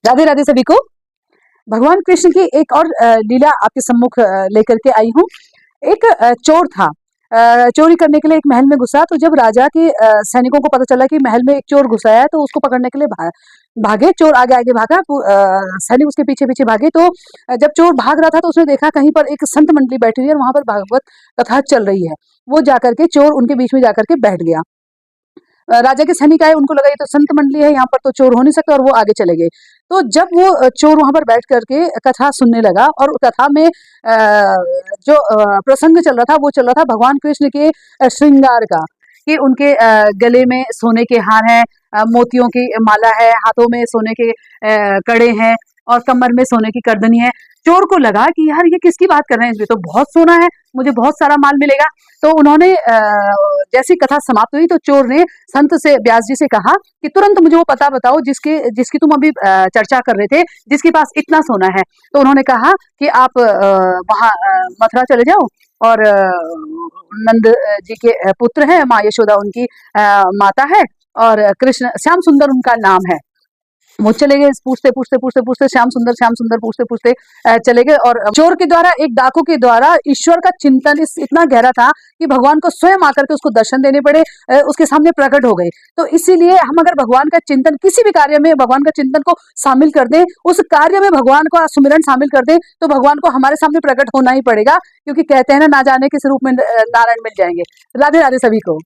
राधे राधे सभी को। भगवान कृष्ण की एक और लीला आपके सम्मुख लेकर के आई हूँ। एक चोर था, चोरी करने के लिए एक महल में घुसा। तो जब राजा के सैनिकों को पता चला कि महल में एक चोर घुसा है, तो उसको पकड़ने के लिए भागे। चोर आगे आगे भागा, सैनिक उसके पीछे पीछे भागे। तो जब चोर भाग रहा था तो उसने देखा कहीं पर एक संत मंडली बैठी हुई है और वहां पर भागवत कथा चल रही है। वो जाकर के चोर उनके बीच में जाकर के बैठ गया। राजा के सैनिक आए, उनको लगा ये तो संत मंडली है, यहाँ पर तो चोर हो नहीं सकता, और वो आगे चले गए। तो जब वो चोर वहां पर बैठ करके कथा सुनने लगा, और कथा में जो प्रसंग चल रहा था वो चल रहा था भगवान कृष्ण के श्रृंगार का, कि उनके गले में सोने के हार हैं, मोतियों की माला है, हाथों में सोने के कड़े हैं और कमर में सोने की करदनी है। चोर को लगा कि यार ये किसकी बात कर रहे हैं, इसमें तो बहुत सोना है, मुझे बहुत सारा माल मिलेगा। तो उन्होंने जैसी कथा समाप्त हुई तो चोर ने संत से, व्यास जी से कहा कि तुरंत मुझे वो पता बताओ जिसकी तुम अभी चर्चा कर रहे थे, जिसके पास इतना सोना है। तो उन्होंने कहा कि आप वहां मथुरा चले जाओ, और नंद जी के पुत्र हैं, माँ यशोदा उनकी माता है, और कृष्ण श्याम सुंदर उनका नाम है। वो चले गए, पूछते पूछते पूछते पूछते श्याम सुंदर पूछते पूछते चले गए। और चोर के द्वारा, एक डाकू के द्वारा ईश्वर का चिंतन इतना गहरा था कि भगवान को स्वयं आकर के उसको दर्शन देने पड़े, उसके सामने प्रकट हो गए। तो इसीलिए हम अगर भगवान का चिंतन, किसी भी कार्य में भगवान का चिंतन को शामिल कर दें, उस कार्य में भगवान का सुमिरन शामिल कर दें, तो भगवान को हमारे सामने प्रकट होना ही पड़ेगा, क्योंकि कहते हैं ना जाने किस रूप में नारायण मिल जाएंगे। राधे राधे सभी को।